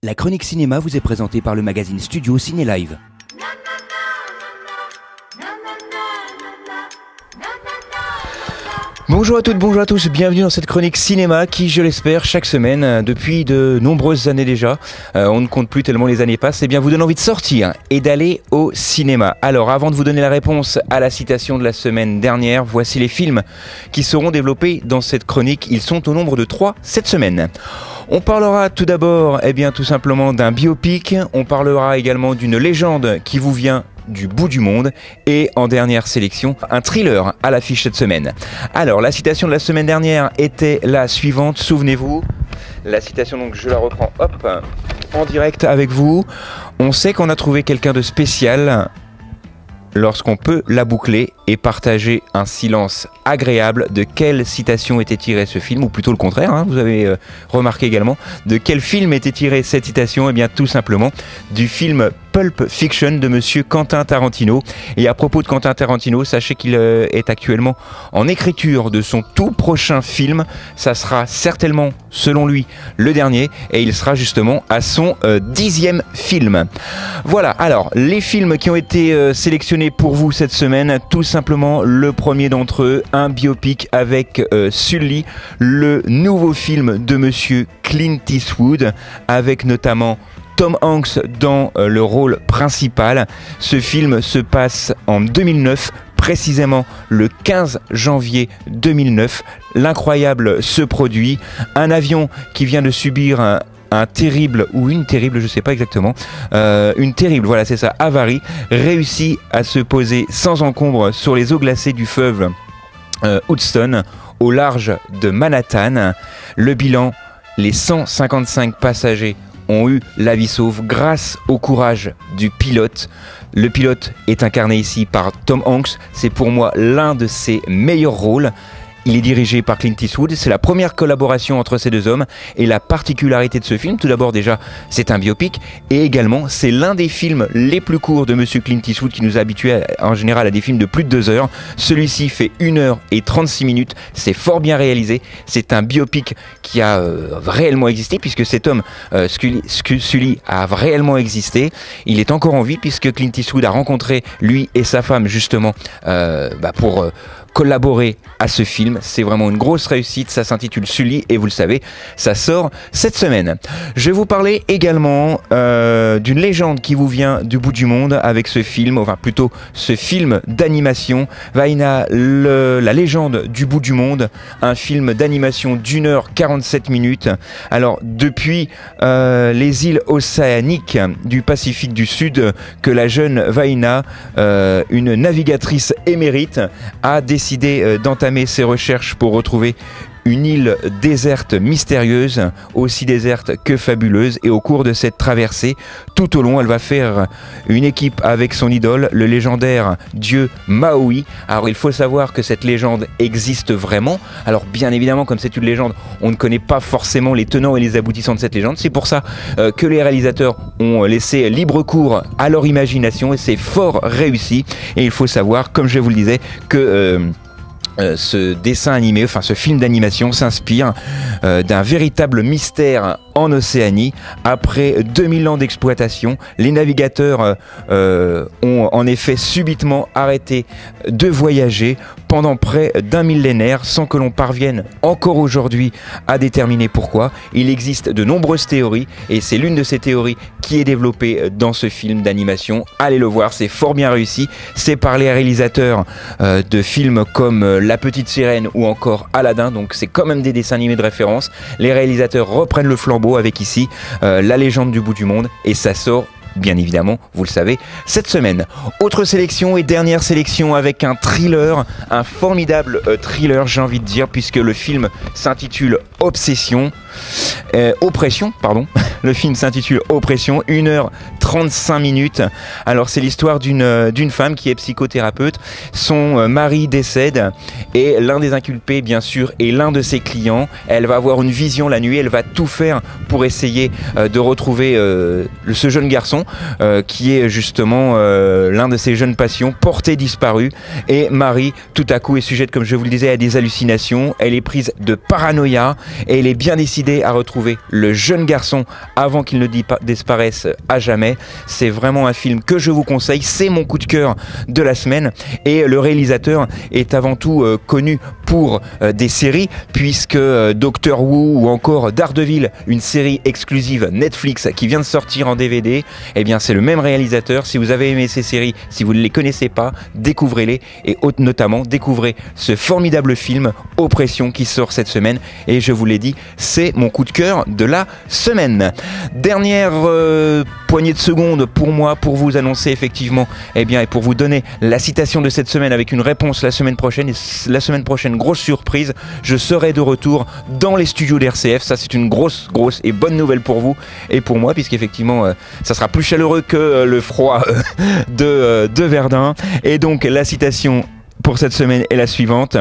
La chronique cinéma vous est présentée par le magazine Studio Ciné Live. Bonjour à toutes, bonjour à tous, bienvenue dans cette chronique cinéma qui, je l'espère, chaque semaine, depuis de nombreuses années déjà, on ne compte plus tellement les années passent, eh bien vous donne envie de sortir et d'aller au cinéma. Alors avant de vous donner la réponse à la citation de la semaine dernière, voici les films qui seront développés dans cette chronique. Ils sont au nombre de 3 cette semaine. On parlera tout d'abord, eh bien tout simplement d'un biopic, on parlera également d'une légende qui vous vient du bout du monde et en dernière sélection, un thriller à l'affiche cette semaine. Alors la citation de la semaine dernière était la suivante, souvenez-vous, la citation donc je la reprends en direct avec vous. On sait qu'on a trouvé quelqu'un de spécial lorsqu'on peut la boucler et partager un silence agréable. De quelle citation était tiré ce film, ou plutôt le contraire, hein, vous avez remarqué également, de quel film était tirée cette citation? Eh bien tout simplement du film Pulp Fiction de monsieur Quentin Tarantino. Et à propos de Quentin Tarantino, sachez qu'il est actuellement en écriture de son tout prochain film. Ça sera certainement, selon lui, le dernier, et il sera justement à son 10e film. Voilà, alors les films qui ont été sélectionnés pour vous cette semaine, tout simplement le premier d'entre eux, un biopic avec Sully, le nouveau film de monsieur Clint Eastwood, avec notamment Tom Hanks dans le rôle principal. Ce film se passe en 2009, précisément le 15 janvier 2009. L'incroyable se produit. Un avion qui vient de subir un terrible, ou une terrible, je sais pas exactement, une terrible, voilà c'est ça, avarie, réussit à se poser sans encombre sur les eaux glacées du fleuve Hudson, au large de Manhattan. Le bilan, les 155 passagers ont eu la vie sauve grâce au courage du pilote. Le pilote est incarné ici par Tom Hanks, c'est pour moi l'un de ses meilleurs rôles. Il est dirigé par Clint Eastwood, c'est la première collaboration entre ces deux hommes, et la particularité de ce film, tout d'abord déjà, c'est un biopic, et également c'est l'un des films les plus courts de monsieur Clint Eastwood qui nous a habitués en général à des films de plus de 2 heures. Celui-ci fait 1 heure et 36 minutes, c'est fort bien réalisé, c'est un biopic qui a réellement existé, puisque cet homme, Sully, a réellement existé. Il est encore en vie, puisque Clint Eastwood a rencontré lui et sa femme justement pour collaborer à ce film. C'est vraiment une grosse réussite, ça s'intitule Sully et vous le savez, ça sort cette semaine. Je vais vous parler également d'une légende qui vous vient du bout du monde avec ce film, enfin plutôt ce film d'animation, Vaina, la légende du bout du monde, un film d'animation d'1 heure 47 minutes. Alors depuis les îles océaniques du Pacifique du Sud que la jeune Vaina, une navigatrice émérite, a décidé d'entamer ses recherches pour retrouver une île déserte mystérieuse, aussi déserte que fabuleuse, et au cours de cette traversée, tout au long, elle va faire une équipe avec son idole, le légendaire dieu Maui. Alors il faut savoir que cette légende existe vraiment. Alors bien évidemment, comme c'est une légende, on ne connaît pas forcément les tenants et les aboutissants de cette légende. C'est pour ça que les réalisateurs ont laissé libre cours à leur imagination, et c'est fort réussi. Et il faut savoir, comme je vous le disais, que ce dessin animé, enfin ce film d'animation s'inspire d'un véritable mystère en Océanie. Après 2000 ans d'exploitation, les navigateurs ont en effet subitement arrêté de voyager pendant près d'1 millénaire sans que l'on parvienne encore aujourd'hui à déterminer pourquoi. Il existe de nombreuses théories et c'est l'une de ces théories qui est développée dans ce film d'animation. Allez le voir, c'est fort bien réussi. C'est par les réalisateurs de films comme La Petite Sirène ou encore Aladdin, donc c'est quand même des dessins animés de référence. Les réalisateurs reprennent le flambeau avec ici La légende du bout du monde, et ça sort bien évidemment, vous le savez, cette semaine. Autre sélection et dernière sélection avec un thriller, un formidable thriller, j'ai envie de dire, puisque le film s'intitule Oppression. Le film s'intitule Oppression, 1 heure 35 minutes. Alors c'est l'histoire d'une femme qui est psychothérapeute. Son mari décède et l'un des inculpés bien sûr est l'un de ses clients. Elle va avoir une vision la nuit, elle va tout faire pour essayer de retrouver ce jeune garçon qui est justement l'un de ses jeunes passions, porté disparu. Et Marie tout à coup est sujette, comme je vous le disais, à des hallucinations. Elle est prise de paranoïa et elle est bien décidée aider à retrouver le jeune garçon avant qu'il ne disparaisse à jamais. C'est vraiment un film que je vous conseille, c'est mon coup de cœur de la semaine et le réalisateur est avant tout connu pour des séries puisque Doctor Who ou encore Daredevil, une série exclusive Netflix qui vient de sortir en DVD, eh bien c'est le même réalisateur. Si vous avez aimé ces séries, si vous ne les connaissez pas, découvrez-les et notamment découvrez ce formidable film Oppression qui sort cette semaine et je vous l'ai dit, c'est mon coup de cœur de la semaine. Dernière poignée de secondes pour moi pour vous annoncer effectivement et pour vous donner la citation de cette semaine avec une réponse la semaine prochaine. Et la semaine prochaine, grosse surprise, je serai de retour dans les studios d'RCF. Ça c'est une grosse et bonne nouvelle pour vous et pour moi puisqu'effectivement ça sera plus chaleureux que le froid de Verdun. Et donc la citation pour cette semaine est la suivante.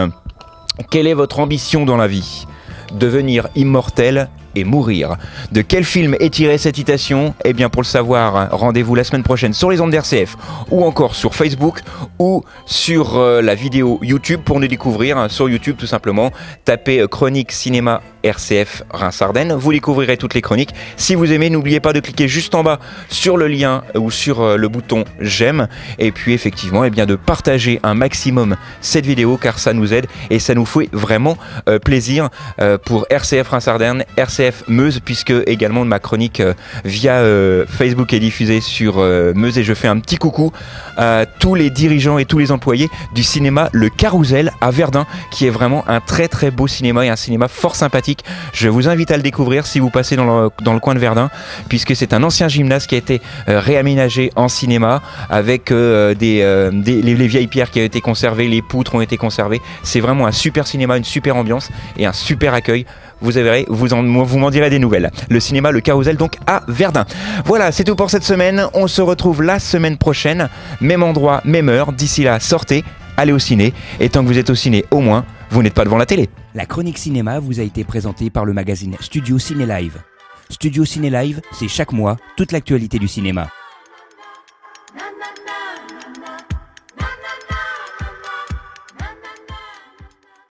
Quelle est votre ambition dans la vie ? Devenir immortel et mourir. De quel film est tirée cette citation ? Eh bien pour le savoir, rendez-vous la semaine prochaine sur les ondes d'RCF ou encore sur Facebook ou sur la vidéo YouTube pour nous découvrir. Sur YouTube tout simplement, tapez Chronique Cinéma RCF Reims-Ardennes, vous découvrirez toutes les chroniques. Si vous aimez, n'oubliez pas de cliquer juste en bas sur le lien ou sur le bouton j'aime et puis effectivement de partager un maximum cette vidéo car ça nous aide et ça nous fait vraiment plaisir pour RCF Reims-Ardennes, RCF Meuse puisque également ma chronique via Facebook est diffusée sur Meuse et je fais un petit coucou à tous les dirigeants et tous les employés du cinéma Le Carousel à Verdun qui est vraiment un très beau cinéma et un cinéma fort sympathique. Je vous invite à le découvrir si vous passez dans le coin de Verdun puisque c'est un ancien gymnase qui a été réaménagé en cinéma avec les vieilles pierres qui ont été conservées, les poutres ont été conservées. C'est vraiment un super cinéma, une super ambiance et un super accueil. Vous verrez, vous m'en direz des nouvelles. Le cinéma Le Carousel donc à Verdun. Voilà, c'est tout pour cette semaine. On se retrouve la semaine prochaine. Même endroit, même heure. D'ici là, sortez, allez au ciné. Et tant que vous êtes au ciné, au moins, vous n'êtes pas devant la télé. La chronique cinéma vous a été présentée par le magazine Studio Ciné Live. Studio Ciné Live, c'est chaque mois toute l'actualité du cinéma. Na na na na na na na.